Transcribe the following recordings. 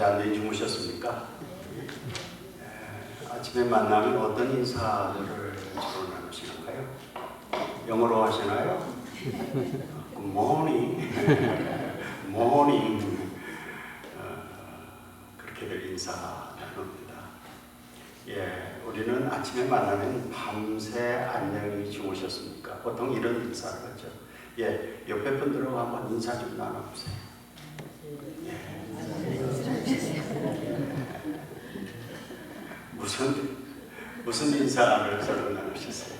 밤새 안녕히 주무셨습니까? 아침에 만나면 어떤 인사들을 주로 나누시는가요? 영어로 하시나요? Good morning, morning. 그렇게들 인사 나눕니다. 예, 우리는 아침에 만나면 밤새 안녕히 주무셨습니까? 보통 이런 인사를 하죠. 예, 옆에 분들하고 한번 인사 좀 나눠보세요. 예. 무슨 인사를 서로 나누셨어요?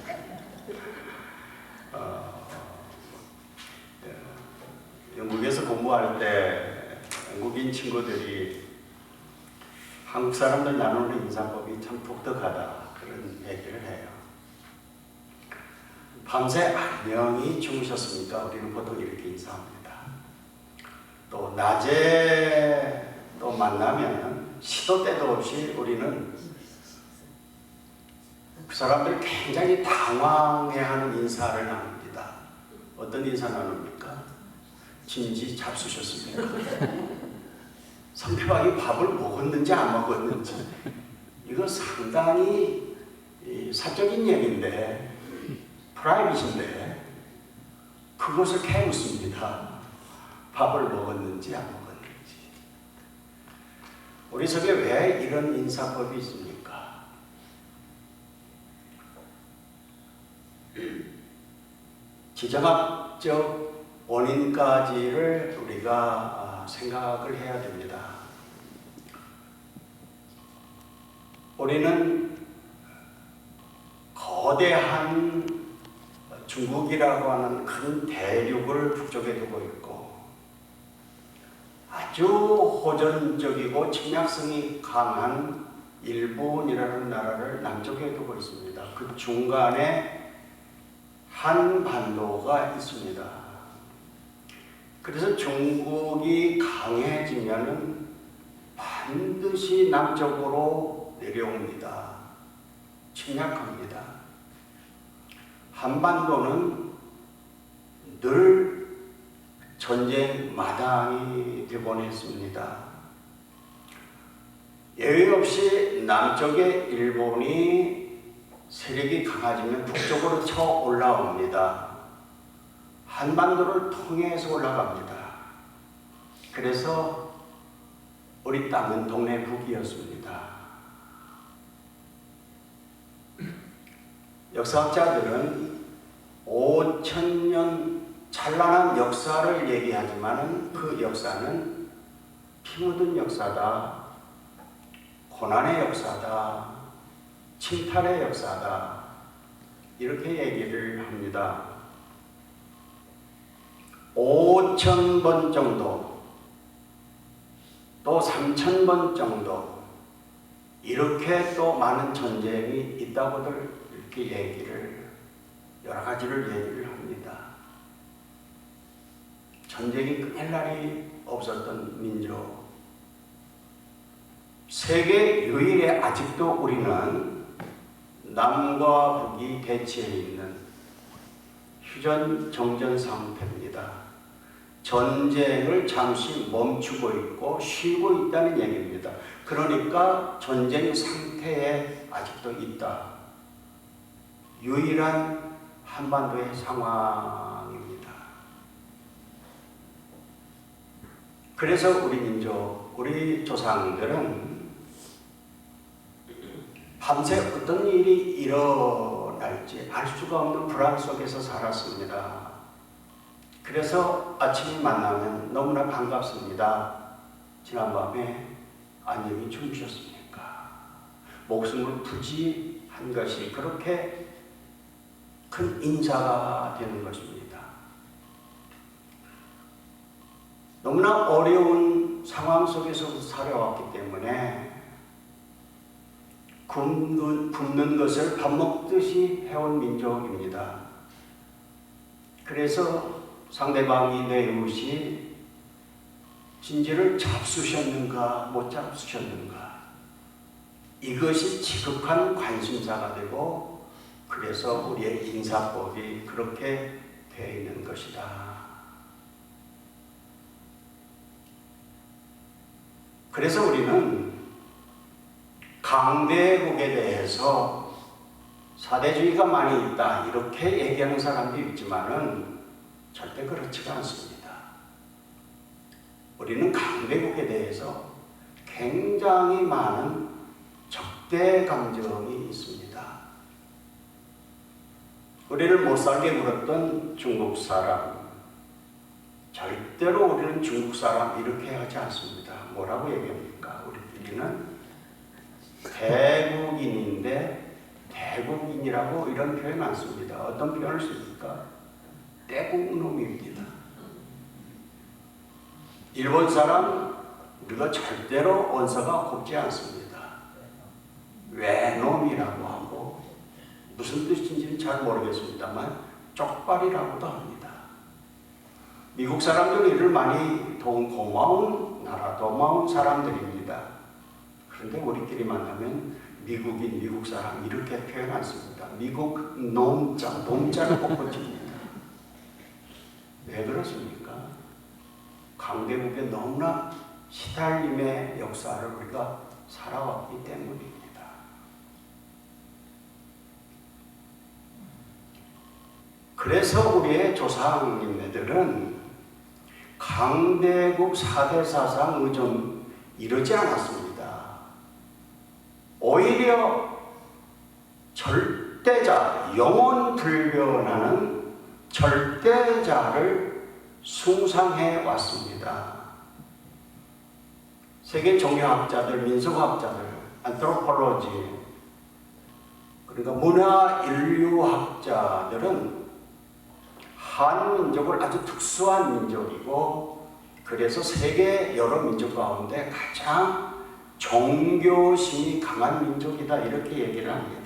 영국에서 공부할 때 영국인 친구들이 한국 사람들 나누는 인사법이 참 독특하다 그런 얘기를 해요. 밤새 안녕히 주무셨습니까? 우리는 보통 이렇게 인사합니다. 또 낮에 또 만나면 시도 때도 없이 우리는 그 사람들 굉장히 당황해하는 인사를 나눕니다. 어떤 인사 나눕니까? 진지 잡수셨습니까? 상대방이 밥을 먹었는지 안 먹었는지 이거 상당히 사적인 얘기인데 프라이빗인데 그것을 캐묻습니다. 밥을 먹었는지 안 먹었는지. 우리 속에 왜 이런 인사법이 있습니까? 지정학적 원인까지를 우리가 생각을 해야 됩니다. 우리는 거대한 중국이라고 하는 큰 대륙을 북쪽에 두고 있고 아주 호전적이고 침략성이 강한 일본이라는 나라를 남쪽에 두고 있습니다. 그 중간에 한반도가 있습니다. 그래서 중국이 강해지면은 반드시 남쪽으로 내려옵니다. 침략합니다. 한반도는 늘 전쟁 마당이 되곤 했습니다. 예외 없이 남쪽에 일본이 세력이 강해지면 북쪽으로 쳐 올라옵니다. 한반도를 통해서 올라갑니다. 그래서 우리 땅은 동래북이었습니다. 역사학자들은 5,000년 찬란한 역사를 얘기하지만 그 역사는 피 묻은 역사다, 고난의 역사다, 침탈의 역사다 이렇게 얘기를 합니다. 5,000번 정도 또 3,000번 정도 이렇게 또 많은 전쟁이 있다고들 이렇게 여러 가지를 얘기를 합니다. 전쟁이 끝날 날이 없었던 민족. 세계 유일에 아직도 우리는 남과 북이 대치해 있는 휴전 정전 상태입니다. 전쟁을 잠시 멈추고 있고 쉬고 있다는 얘기입니다. 그러니까 전쟁 상태에 아직도 있다. 유일한 한반도의 상황입니다. 그래서 우리 민족, 우리 조상들은 밤새 어떤 일이 일어날지 알 수가 없는 불안 속에서 살았습니다. 그래서 아침에 만나면 너무나 반갑습니다. 지난밤에 안녕히 주무셨습니까? 목숨을 부지한 것이 그렇게 큰 인사가 되는 것입니다. 너무나 어려운 상황 속에서 살아왔기 때문에 굶는 것을 밥 먹듯이 해온 민족입니다. 그래서 상대방이 내 이웃이 진지를 잡수셨는가 못 잡수셨는가 이것이 지극한 관심사가 되고 그래서 우리의 인사법이 그렇게 되어 있는 것이다. 그래서 우리는 강대국에 대해서 사대주의가 많이 있다 이렇게 얘기하는 사람도 있지만은 절대 그렇지가 않습니다. 우리는 강대국에 대해서 굉장히 많은 적대 감정이 있습니다. 우리를 못살게 굴었던 중국 사람, 절대로 우리는 중국 사람 이렇게 하지 않습니다. 뭐라고 얘기합니까? 우리끼리는 대국인인데 대국인이라고 이런 표현 안 씁니다. 어떤 표현을 씁니까? 떼국놈입니다. 일본 사람 우리가 절대로 언어가 곱지 않습니다. 외놈이라고 하고 무슨 뜻인지는 잘 모르겠습니다만 쪽발이라고도 합니다. 미국 사람들은 이를 많이 고마운 나라, 고마운 사람들입니다. 그런데 우리끼리 만나면 미국인, 미국 사람 이렇게 표현 안 씁니다. 미국 놈자를 꼭 붙입니다. 왜 그렇습니까? 강대국에 너무나 시달림의 역사를 우리가 살아왔기 때문입니다. 그래서 우리의 조상님네들은 강대국 4대 사상 의존 이러지 않았습니다. 오히려 절대자, 영원 불변하는 절대자를 숭상해 왔습니다. 세계 종교학자들, 민속학자들, 안트로폴로지, 그러니까 문화 인류학자들은 한민족을 아주 특수한 민족이고 그래서 세계 여러 민족 가운데 가장 종교심이 강한 민족이다 이렇게 얘기를 합니다.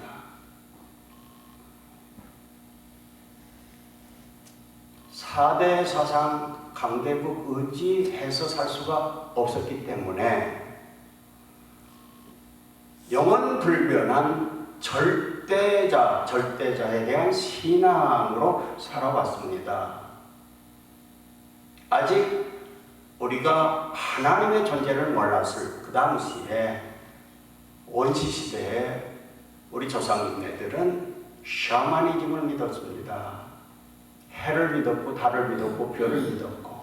사대 사상 강대국 의지해서 살 수가 없었기 때문에 영원 불변한 절대자에 대한 신앙으로 살아왔습니다. 아직 우리가 하나님의 존재를 몰랐을 그 당시에 원시시대에 우리 조상님들은 샤머니즘을 믿었습니다. 해를 믿었고 달을 믿었고 별을 믿었고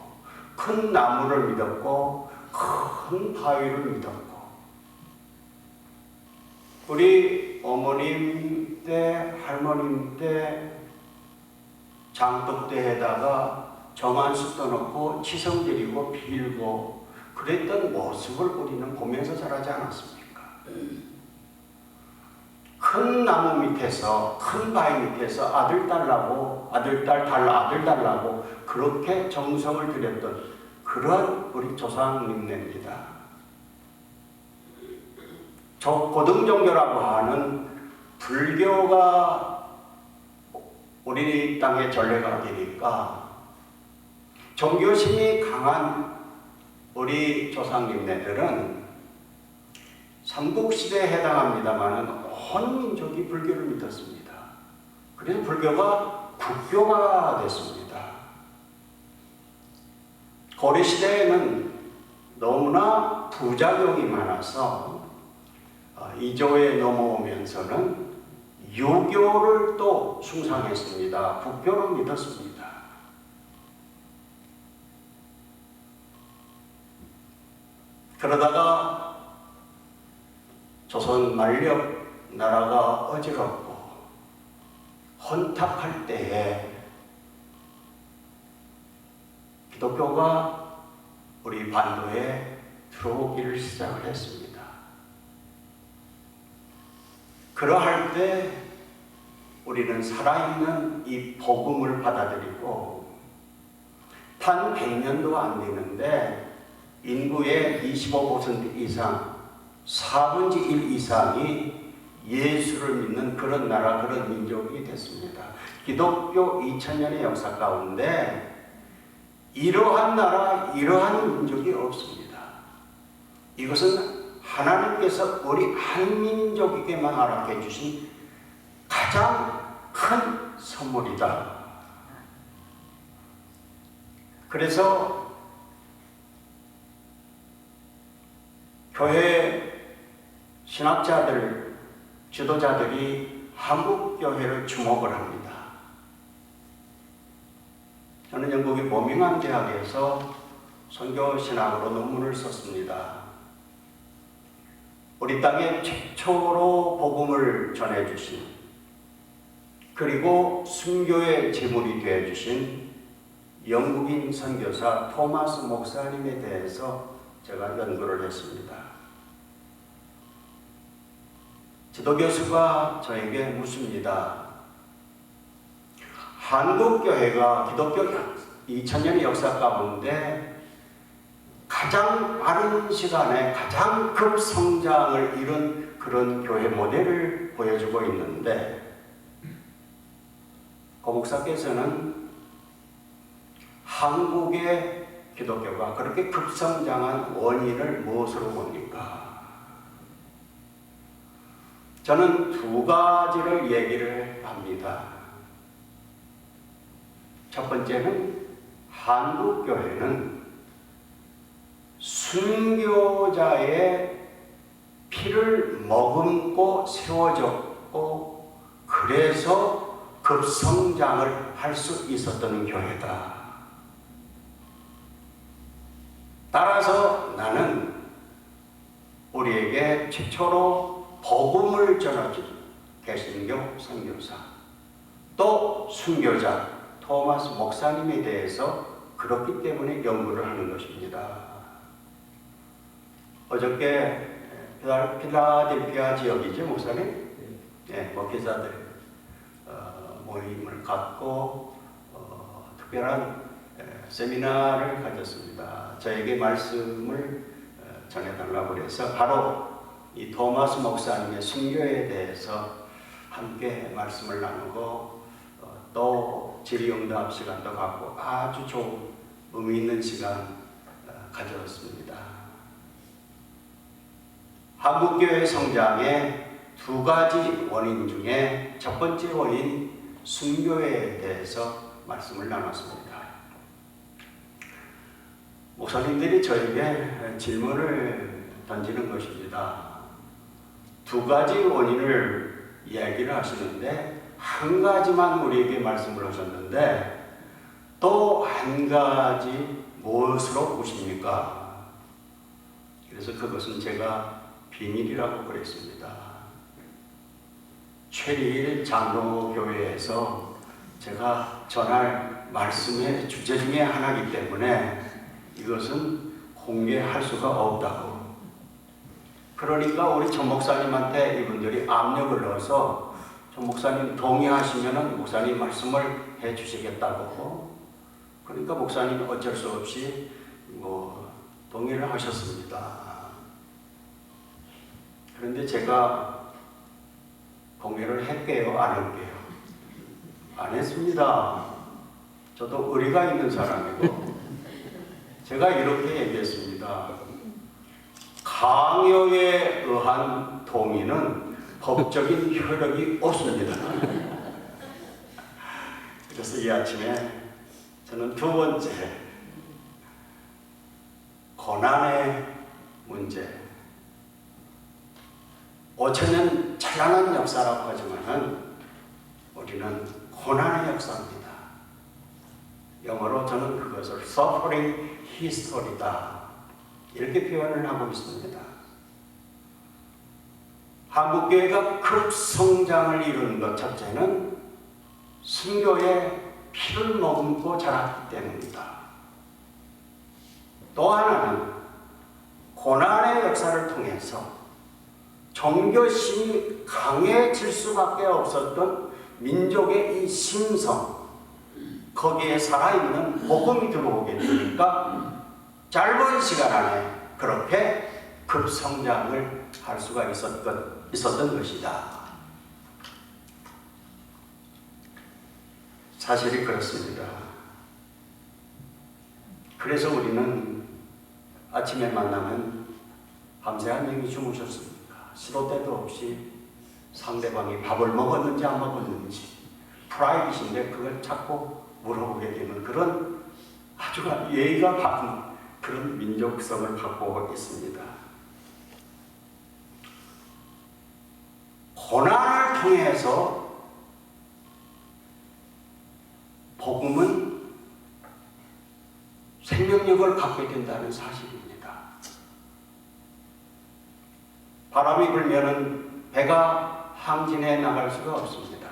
큰 나무를 믿었고 큰 바위를 믿었고 우리 어머님 때, 할머님 때 장독대에다가 정한수 떠놓고 치성 드리고 빌고 그랬던 모습을 우리는 보면서 자라지 않았습니까? 큰 나무 밑에서, 큰 바위 밑에서 아들 달라고, 아들 달라고 그렇게 정성을 들였던 그런 우리 조상님네입니다. 고등종교라고 하는 불교가 우리 땅의 전례가 되니까 종교심이 강한 우리 조상님네들은 삼국시대에 해당합니다만 온 민족이 불교를 믿었습니다. 그래서 불교가 국교가 됐습니다. 고려시대에는 너무나 부작용이 많아서 이조에 넘어오면서는 유교를 또 숭상했습니다. 국교를 믿었습니다. 그러다가 조선 만력 나라가 어지럽고 혼탁할 때에 기독교가 우리 반도에 들어오기를 시작을 했습니다. 그러할 때 우리는 살아있는 이 복음을 받아들이고 단 100년도 안 되는데 인구의 25% 이상 4분의 1 이상이 예수를 믿는 그런 나라, 그런 민족이 됐습니다. 기독교 2000년의 역사 가운데 이러한 나라, 이러한 민족이 없습니다. 이것은 하나님께서 우리 한민족에게만 허락해 주신 가장 큰 선물이다. 그래서 교회 신학자들, 지도자들이 한국 교회를 주목을 합니다. 저는 영국의 버밍엄 대학에서 선교신학으로 논문을 썼습니다. 우리 땅에 최초로 복음을 전해주신, 그리고 순교의 제물이 되어주신 영국인 선교사 토마스 목사님에 대해서 제가 연구를 했습니다. 지도교수가 저에게 묻습니다. 한국교회가 기독교 2000년의 역사 가운데 가장 빠른 시간에 가장 급성장을 이룬 그런 교회 모델을 보여주고 있는데, 고 목사께서는 한국의 기독교가 그렇게 급성장한 원인을 무엇으로 봅니까? 저는 두 가지를 얘기를 합니다. 첫 번째는 한국교회는 순교자의 피를 머금고 세워졌고, 그래서 급성장을 할 수 있었던 교회다. 따라서 나는 우리에게 최초로 복음을 전해준 개신교 선교사, 또 순교자 토마스 목사님에 대해서 그렇기 때문에 연구를 하는 것입니다. 어저께 필라델피아 지역이죠, 목사님? 네, 목회자들 모임을 갖고 특별한 세미나를 가졌습니다. 저에게 말씀을 전해달라고 해서 바로 이 토마스 목사님의 순교에 대해서 함께 말씀을 나누고 또 질의응답 시간도 갖고 아주 좋은 의미 있는 시간 가졌습니다. 한국교회 성장의 두 가지 원인 중에 첫 번째 원인 순교에 대해서 말씀을 나눴습니다. 목사님들이 저에게 질문을 던지는 것입니다. 두 가지 원인을 이야기를 하시는데 한 가지만 우리에게 말씀을 하셨는데 또 한 가지 무엇으로 보십니까? 그래서 그것은 제가 비밀이라고 그랬습니다. 최리일 장로 교회에서 제가 전할 말씀의 주제 중에 하나이기 때문에 이것은 공개할 수가 없다고. 그러니까 우리 전 목사님한테 이분들이 압력을 넣어서 전 목사님 동의하시면은 목사님 말씀을 해 주시겠다고. 그러니까 목사님이 어쩔 수 없이 동의를 하셨습니다. 그런데 제가 공개를 할게요, 안 할게요? 안 했습니다. 저도 의리가 있는 사람이고 제가 이렇게 얘기했습니다. 강요에 의한 동의는 법적인 효력이 없습니다. 그래서 이 아침에 저는 두 번째, 고난의 문제. 5000년 찬란한 역사라고 하지만은 우리는 고난의 역사입니다. 영어로 저는 그것을 suffering history다 이렇게 표현을 하고 있습니다. 한국교회가 급성장을 이룬 것 첫째는 순교의 피를 머금고 자랐기 때문입니다. 또 하나는 고난의 역사를 통해서 종교심이 강해질 수밖에 없었던 민족의 이 심성, 거기에 살아있는 복음이 들어오게 되니까 짧은 시간 안에 그렇게 급성장을 할 수가 있었던 것이다. 사실이 그렇습니다. 그래서 우리는 아침에 만나면 밤새 한 명이 주무셨습니다. 시도 때도 없이 상대방이 밥을 먹었는지 안 먹었는지 프라이빗인데 그걸 자꾸 물어보게 되는 그런 아주 예의가 바른 그런 민족성을 갖고 있습니다. 고난을 통해서 복음은 생명력을 갖게 된다는 사실입니다. 바람이 불면은 배가 항진해 나갈 수가 없습니다.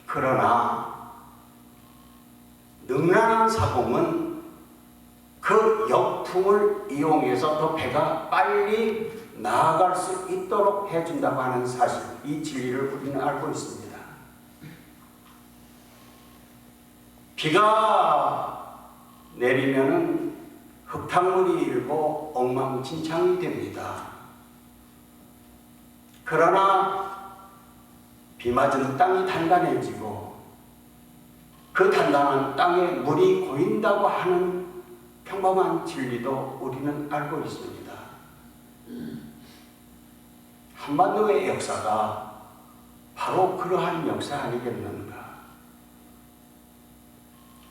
그러나 능란한 사공은 그 역풍을 이용해서 더 배가 빨리 나아갈 수 있도록 해준다고 하는 사실, 이 진리를 우리는 알고 있습니다. 비가 내리면은 흙탕물이 일고 엉망진창이 됩니다. 그러나 비 맞은 땅이 단단해지고 그 단단한 땅에 물이 고인다고 하는 평범한 진리도 우리는 알고 있습니다. 한반도의 역사가 바로 그러한 역사 아니겠는가?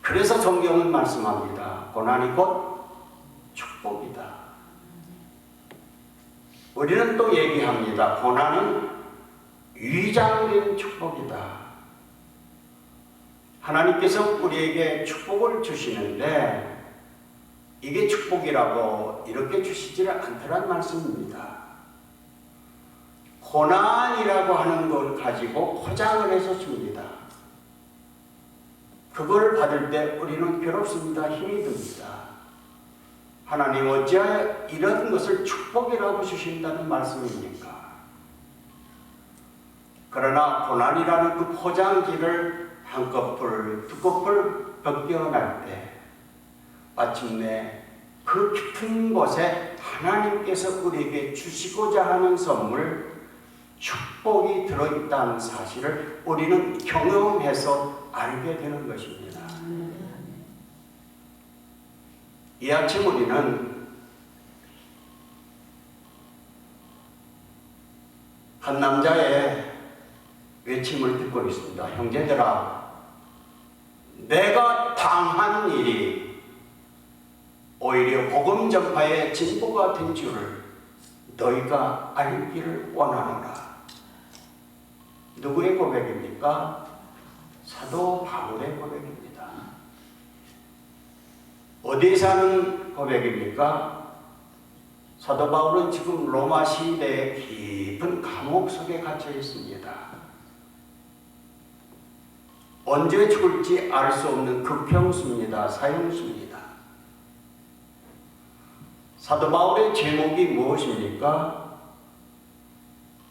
그래서 성경은 말씀합니다. 고난이 곧 축복이다. 우리는 또 얘기합니다. 고난은 위장된 축복이다. 하나님께서 우리에게 축복을 주시는데 이게 축복이라고 이렇게 주시지 않더란 말씀입니다. 고난이라고 하는 걸 가지고 포장을 해서 줍니다. 그걸 받을 때 우리는 괴롭습니다. 힘이 듭니다. 하나님 어찌하여 이런 것을 축복이라고 주신다는 말씀입니까? 그러나 고난이라는 그 포장지를 한꺼풀 두꺼풀 벗겨날 때 마침내 그 깊은 곳에 하나님께서 우리에게 주시고자 하는 선물, 축복이 들어있다는 사실을 우리는 경험해서 알게 되는 것입니다. 이 아침 우리는 한 남자의 외침을 듣고 있습니다. 형제들아, 내가 당한 일이 오히려 복음 전파의 진보가 된 줄을 너희가 알기를 원하노라. 누구의 고백입니까? 사도 바울의 고백입니다. 어디에 사는 고백입니까? 사도 바울은 지금 로마 시대의 깊은 감옥 속에 갇혀 있습니다. 언제 죽을지 알 수 없는 극형수입니다. 사형수입니다. 사도 바울의 제목이 무엇입니까?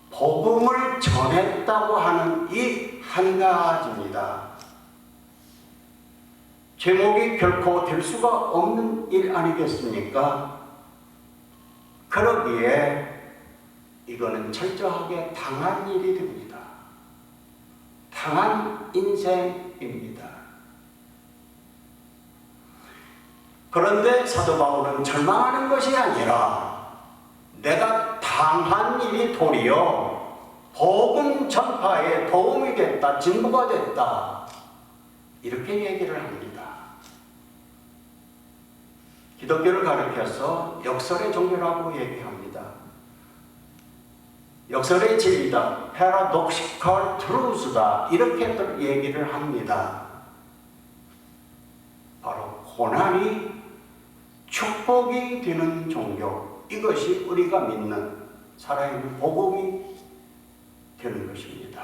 복음을 전했다고 하는 이 한 가지입니다. 제목이 결코 될 수가 없는 일 아니겠습니까? 그러기에 이거는 철저하게 당한 일이 됩니다. 당한 인생입니다. 그런데 사도 바울은 절망하는 것이 아니라 내가 당한 일이 도리어 복음 전파에 도움이 됐다, 진보가 됐다, 이렇게 얘기를 합니다. 기독교를 가리켜서 역설의 종교라고 얘기합니다. 역설의 진리다, paradoxical truth다, 이렇게 얘기를 합니다. 바로 고난이 축복이 되는 종교, 이것이 우리가 믿는 살아있는 복음이 되는 것입니다.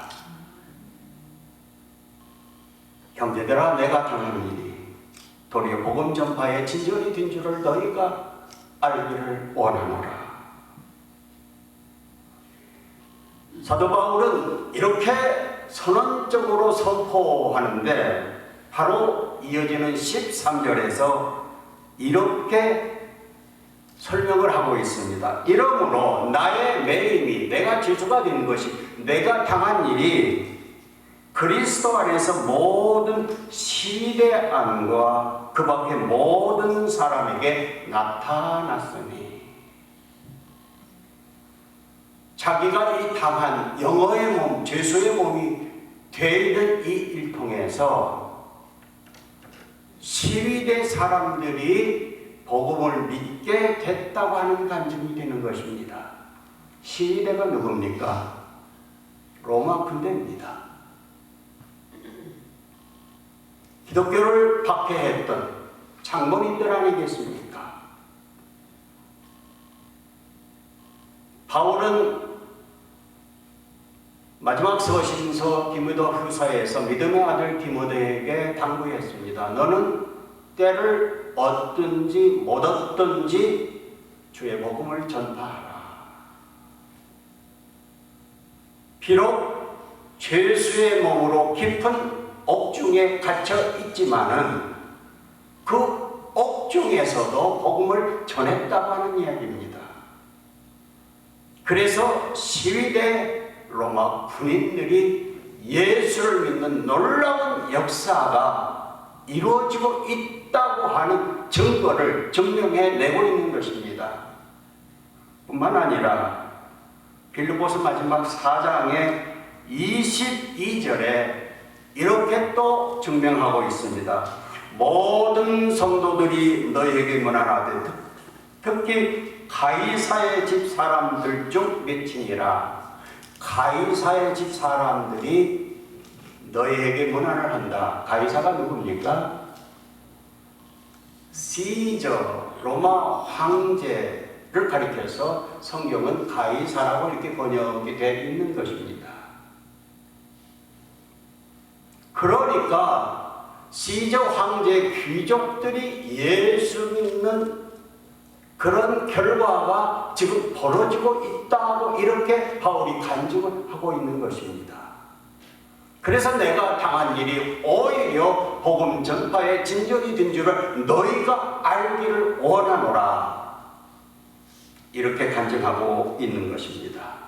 형제들아, 내가 당한 일이 도리어 복음 전파의 진전이 된 줄을 너희가 알기를 원하노라. 사도 바울은 이렇게 선언적으로 선포하는데 바로 이어지는 13절에서 이렇게 설명을 하고 있습니다. 이러므로 나의 매임이, 내가 죄수가 된 것이, 내가 당한 일이 그리스도 안에서 모든 시대 안과 그 밖의 모든 사람에게 나타났으니, 자기가 이 당한 영어의 몸, 죄수의 몸이 되는 이 일 통해서 시위대 사람들이 복음을 믿게 됐다고 하는 간증이 되는 것입니다. 시위대가 누굽니까? 로마 군대입니다. 기독교를 박해했던 장본인들 아니겠습니까? 바울은 마지막 서신서 디모데 후서에서 믿음의 아들 디모데에게 당부했습니다. 너는 때를 얻든지 못 얻든지 주의 복음을 전파하라. 비록 죄수의 몸으로 깊은 옥중에 갇혀 있지만은 그 옥중에서도 복음을 전했다고 하는 이야기입니다. 그래서 시위대 로마 군인들이 예수를 믿는 놀라운 역사가 이루어지고 있다고 하는 증거를 증명해내고 있는 것입니다. 뿐만 아니라 빌립보서 마지막 4장의 22절에 이렇게 또 증명하고 있습니다. 모든 성도들이 너희에게 문안하되 특히 가이사의 집 사람들 중 몇이니라. 가이사의 집 사람들이 너희에게 문안을 한다. 가이사가 누굽니까? 시저, 로마 황제를 가리켜서 성경은 가이사라고 이렇게 번역이 되어 있는 것입니다. 그러니까 시저 황제 귀족들이 예수 믿는 그런 결과가 지금 벌어지고 있다고 이렇게 바울이 간증을 하고 있는 것입니다. 그래서 내가 당한 일이 오히려 복음 전파의 진전이 된 줄을 너희가 알기를 원하노라. 이렇게 간증하고 있는 것입니다.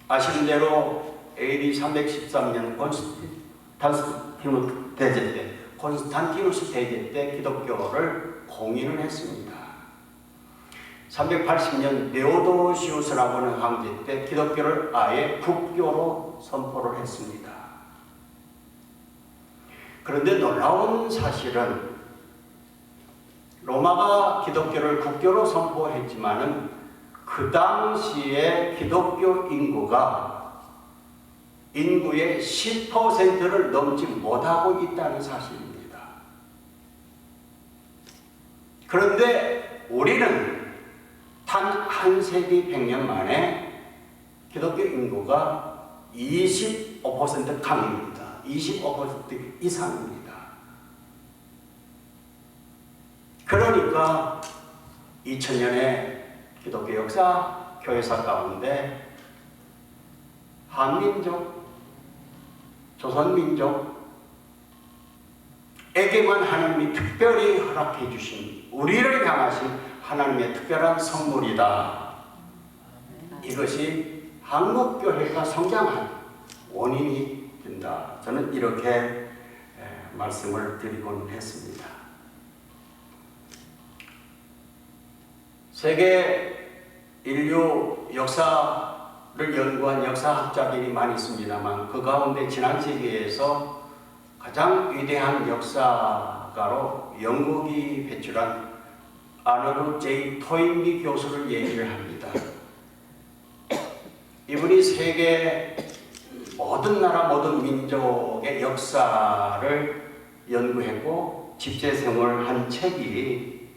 아시는 대로 AD 313년 콘스탄티누스 대제 때 기독교를 공인을 했습니다. 380년 네오도시우스라고 하는 황제 때 기독교를 아예 국교로 선포를 했습니다. 그런데 놀라운 사실은 로마가 기독교를 국교로 선포했지만은 그 당시에 기독교 인구의 10%를 넘지 못하고 있다는 사실입니다. 그런데 우리는 단 한 세기 100년 만에 기독교 인구가 25% 강입니다. 25% 이상입니다. 그러니까 2000년의 기독교 역사, 교회사 가운데 한민족, 조선민족에게만 하나님이 특별히 허락해 주신 우리를 향하신 하나님의 특별한 선물이다. 이것이 한국교회가 성장한 원인이 된다. 저는 이렇게 말씀을 드리곤 했습니다. 세계 인류 역사를 연구한 역사학자들이 많이 있습니다만 그 가운데 지난 세기에서 가장 위대한 역사가로 영국이 배출한 아너드 J. 토인비 교수를 얘기를 합니다. 이분이 세계 모든 나라 모든 민족의 역사를 연구했고 집재생을 한 책이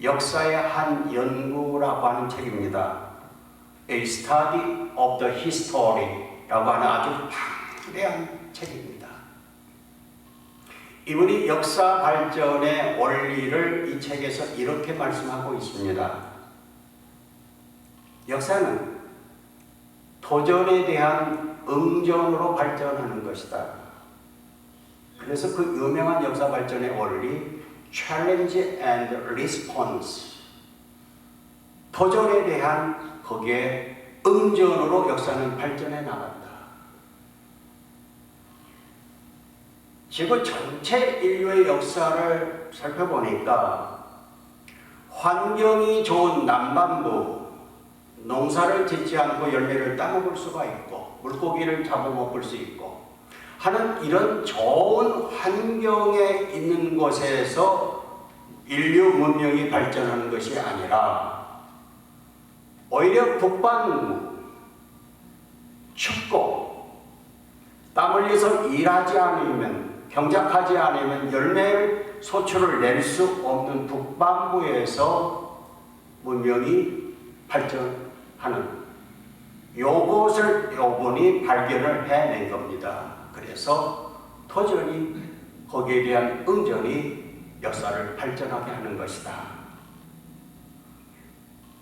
역사의 한 연구라고 하는 책입니다. A Study of the History라고 하는 아주 방대한 책입니다. 이분이 역사 발전의 원리를 이 책에서 이렇게 말씀하고 있습니다. 역사는 도전에 대한 응전으로 발전하는 것이다. 그래서 그 유명한 역사 발전의 원리 Challenge and Response, 도전에 대한 거기에 응전으로 역사는 발전해 나간다. 지구 전체 인류의 역사를 살펴보니까 환경이 좋은 남반부, 농사를 짓지 않고 열매를 따먹을 수가 있고 물고기를 잡아먹을 수 있고 하는 이런 좋은 환경에 있는 곳에서 인류 문명이 발전하는 것이 아니라 오히려 북반구, 춥고 땀 흘려서 일하지 않으면, 경작하지 않으면 열매를 소출을 낼 수 없는 북반구에서 문명이 발전하는 요것을 발견을 해낸 겁니다. 그래서 토전이 거기에 대한 응전이 역사를 발전하게 하는 것이다.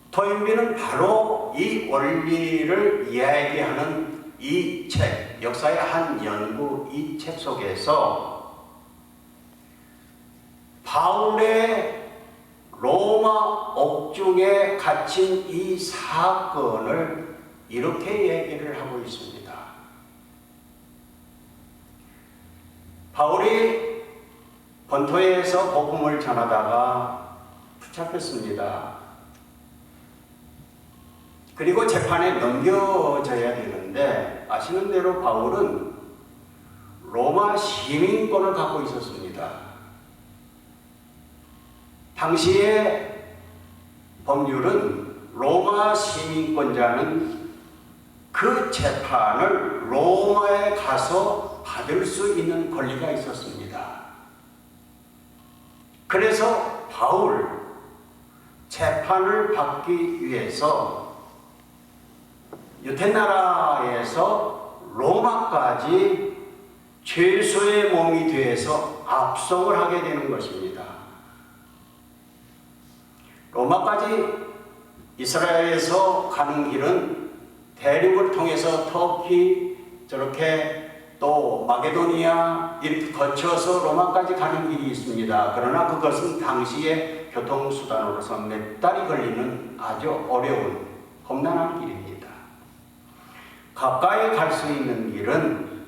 토인비는 바로 이 원리를 이야기하는 이 책, 역사의 한 연구, 이 책 속에서 바울의 로마 옥중에 갇힌 이 사건을 이렇게 얘기를 하고 있습니다. 바울이 본토에서 복음을 전하다가 붙잡혔습니다. 그리고 재판에 넘겨져야 되는데, 아시는 대로 바울은 로마 시민권을 갖고 있었습니다. 당시의 법률은 로마 시민권자는 그 재판을 로마에 가서 받을 수 있는 권리가 있었습니다. 그래서 바울 재판을 받기 위해서 유태나라에서 로마까지 죄수의 몸이 되어서 압송을 하게 되는 것입니다. 로마까지 이스라엘에서 가는 길은 대륙을 통해서 터키, 저렇게 또 마게도니아 이렇게 거쳐서 로마까지 가는 길이 있습니다. 그러나 그것은 당시의 교통수단으로서 몇 달이 걸리는 아주 어려운 험난한 길입니다. 가까이 갈 수 있는 길은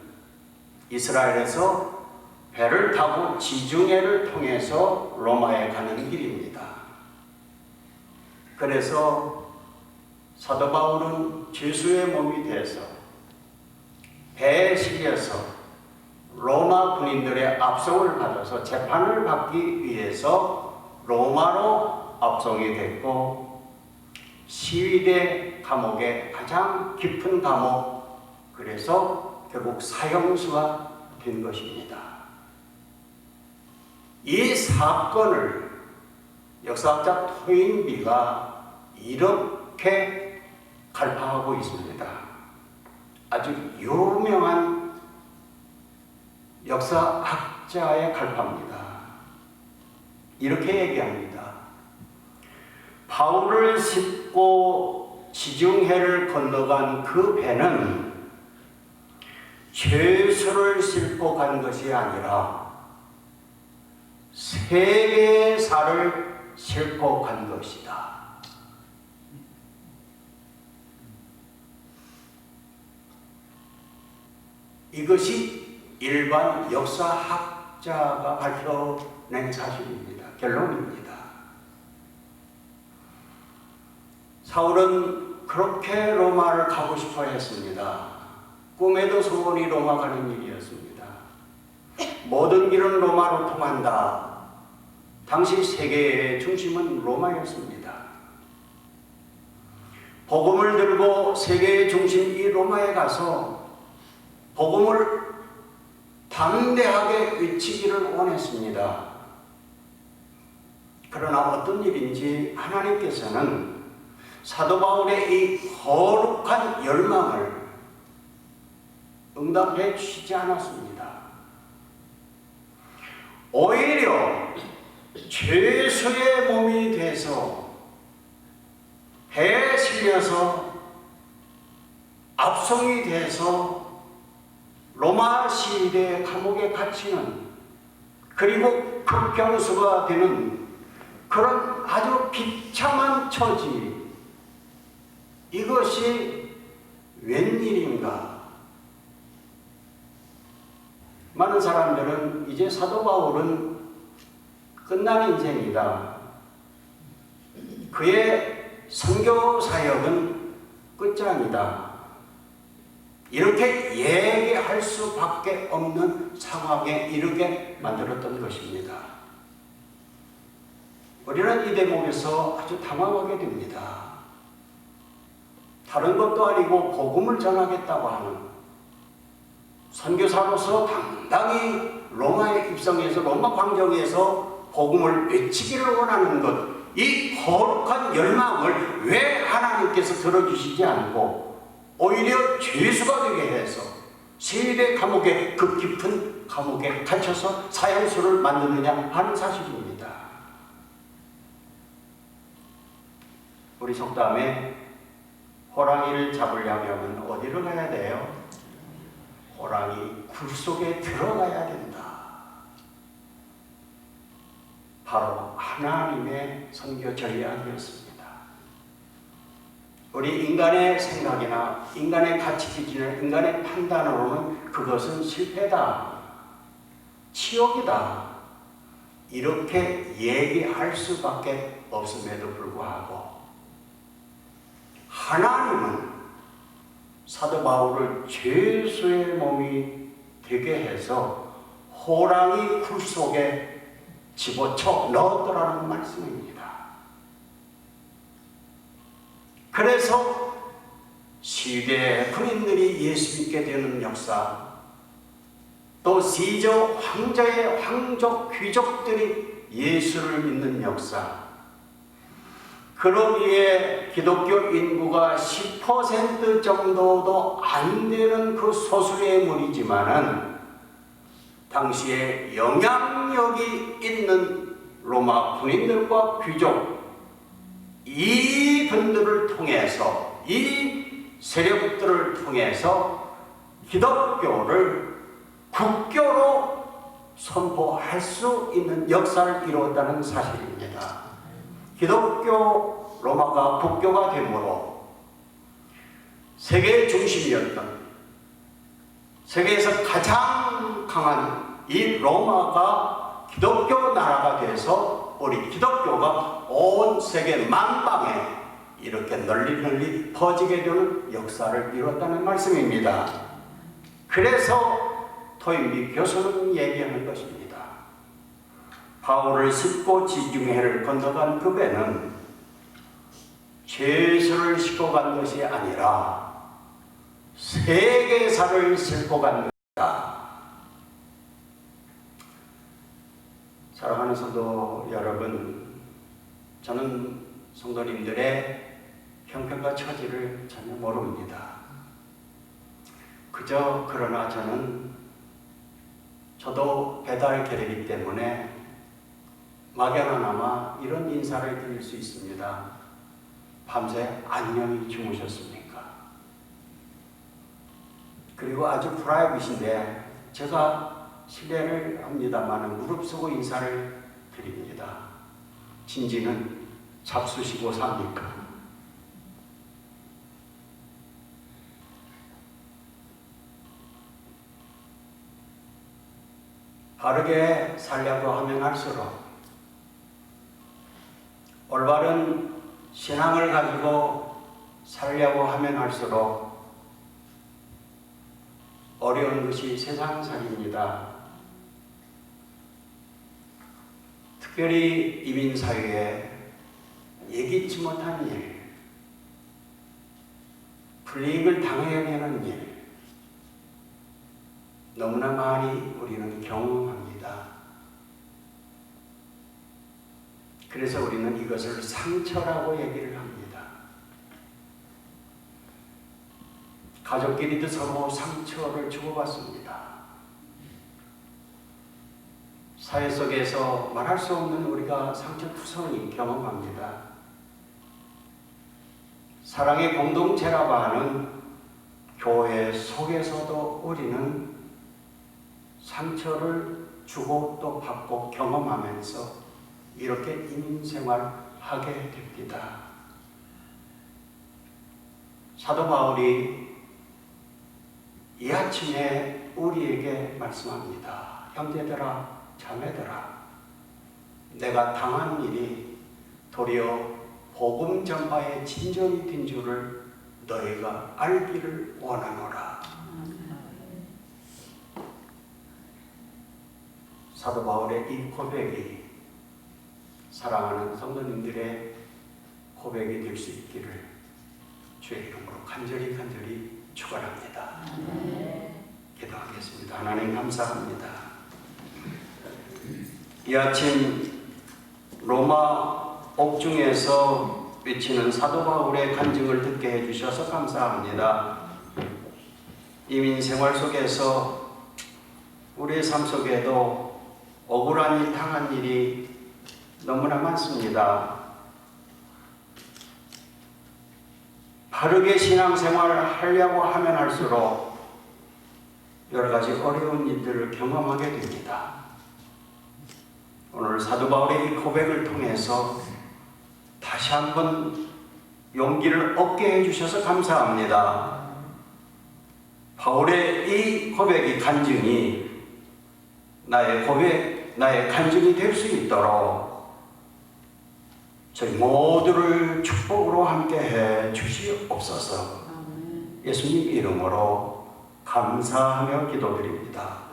이스라엘에서 배를 타고 지중해를 통해서 로마에 가는 길입니다. 그래서 사도 바울은 죄수의 몸이 돼서 배에 실려서 로마 군인들의 압송을 받아서 재판을 받기 위해서 로마로 압송이 됐고, 시위대 감옥의 가장 깊은 감옥, 그래서 결국 사형수가 된 것입니다. 이 사건을 역사학자 토인비가 이렇게 갈파하고 있습니다. 아주 유명한 역사학자의 갈파입니다. 이렇게 얘기합니다. 바울을 싣고 지중해를 건너간 그 배는 죄수를 싣고 간 것이 아니라 세계사를 싣고 간 것이다. 이것이 일반 역사학자가 밝혀낸 사실입니다. 결론입니다. 사울은 그렇게 로마를 가고 싶어 했습니다. 꿈에도 소원이 로마 가는 일이었습니다. 모든 길은 로마로 통한다. 당시 세계의 중심은 로마였습니다. 복음을 들고 세계의 중심 이 로마에 가서 복음을 담대하게 외치기를 원했습니다. 그러나 어떤 일인지 하나님께서는 사도 바울의 이 거룩한 열망을 응답해 주시지 않았습니다. 오히려 죄수의 몸이 돼서 배에 실려서 압송이 돼서 로마 시대 감옥에 갇히는, 그리고 극경수가 되는 그런 아주 비참한 처지, 이것이 웬일인가? 많은 사람들은 이제 사도 바울은 끝난 인생이다. 그의 선교 사역은 끝장이다. 이렇게 얘기할 수밖에 없는 상황에 이르게 만들었던 것입니다. 우리는 이 대목에서 아주 당황하게 됩니다. 다른 것도 아니고 복음을 전하겠다고 하는 선교사로서 당당히 로마에 입성해서 로마 광정에서 복음을 외치기를 원하는 것, 이 거룩한 열망을 왜 하나님께서 들어주시지 않고 오히려 죄수가 되게 해서 세대 감옥에, 그 깊은 감옥에 갇혀서 사형수를 만드느냐 하는 사실입니다. 우리 속담에 호랑이를 잡으려면 어디로 가야 돼요? 호랑이 굴 속에 들어가야 된다. 바로 하나님의 선교 전략이었습니다. 우리 인간의 생각이나 인간의 가치 기준이나 인간의 판단으로는 그것은 실패다, 치욕이다, 이렇게 얘기할 수밖에 없음에도 불구하고 하나님은 사도 바울을 죄수의 몸이 되게 해서 호랑이 굴 속에 집어쳐 넣었더라는 말씀입니다. 그래서 시대 군인들이 예수 믿게 되는 역사, 또 시저 황제의 황족 귀족들이 예수를 믿는 역사, 그러기에 기독교 인구가 10% 정도도 안 되는 그 소수의 무리지만은 당시에 영향력이 있는 로마 군인들과 귀족, 이분들을 통해서, 이 세력들을 통해서 기독교를 국교로 선포할 수 있는 역사를 이루었다는 사실입니다. 기독교 로마가 국교가 되므로 세계의 중심이었던, 세계에서 가장 강한 이 로마가 기독교 나라가 돼서 우리 기독교가 온 세계 만방에 이렇게 널리 퍼지게 되는 역사를 이뤘다는 말씀입니다. 그래서 토인비 교수는 얘기하는 것입니다. 바울을 싣고 지중해를 건너간 그 배는 죄수를 싣고 간 것이 아니라 세계사를 싣고 간 것이다. 사랑하는 성도 여러분, 저는 성도님들의 형편과 처지를 전혀 모릅니다. 그러나 저도 배달 계획이기 때문에 막연하나마 이런 인사를 드릴 수 있습니다. 밤새 안녕히 주무셨습니까? 그리고 아주 프라이빗인데 제가 실례를 합니다만 무릎 쓰고 인사를 드립니다. 진지는 잡수시고 삽니까? 바르게 살려고 하면 할수록, 올바른 신앙을 가지고 살려고 하면 할수록 어려운 것이 세상살이입니다. 특별히 이민사회에 예기치 못한 일, 불이익을 당해야 하는 일, 너무나 많이 우리는 경험합니다. 그래서 우리는 이것을 상처라고 얘기를 합니다. 가족끼리도 서로 상처를 주고받습니다. 사회 속에서 말할 수 없는 우리가 상처투성이 경험합니다. 사랑의 공동체라고 하는 교회 속에서도 우리는 상처를 주고 또 받고 경험하면서 이렇게 인생활하게 됩니다. 사도 바울이 이 아침에 우리에게 말씀합니다. 형제들아, 자매들아, 내가 당한 일이 도리어 복음 전파의 진전이 된 줄을 너희가 알기를 원하노라. 사도 바울의 이 고백이 사랑하는 성도님들의 고백이 될 수 있기를 주의 이름으로 간절히 축원합니다. 기도하겠습니다. 하나님 감사합니다. 이 아침 로마 옥중에서 외치는 사도 바울의 간증을 듣게 해주셔서 감사합니다. 이민 생활 속에서 우리의 삶 속에도 억울한 일, 당한 일이 너무나 많습니다. 바르게 신앙생활을 하려고 하면 할수록 여러 가지 어려운 일들을 경험하게 됩니다. 오늘 사도 바울의 이 고백을 통해서 다시 한번 용기를 얻게 해주셔서 감사합니다. 바울의 이 고백이 간증이 나의 고백, 나의 간증이 될 수 있도록 저희 모두를 축복으로 함께해 주시옵소서. 예수님 이름으로 감사하며 기도드립니다.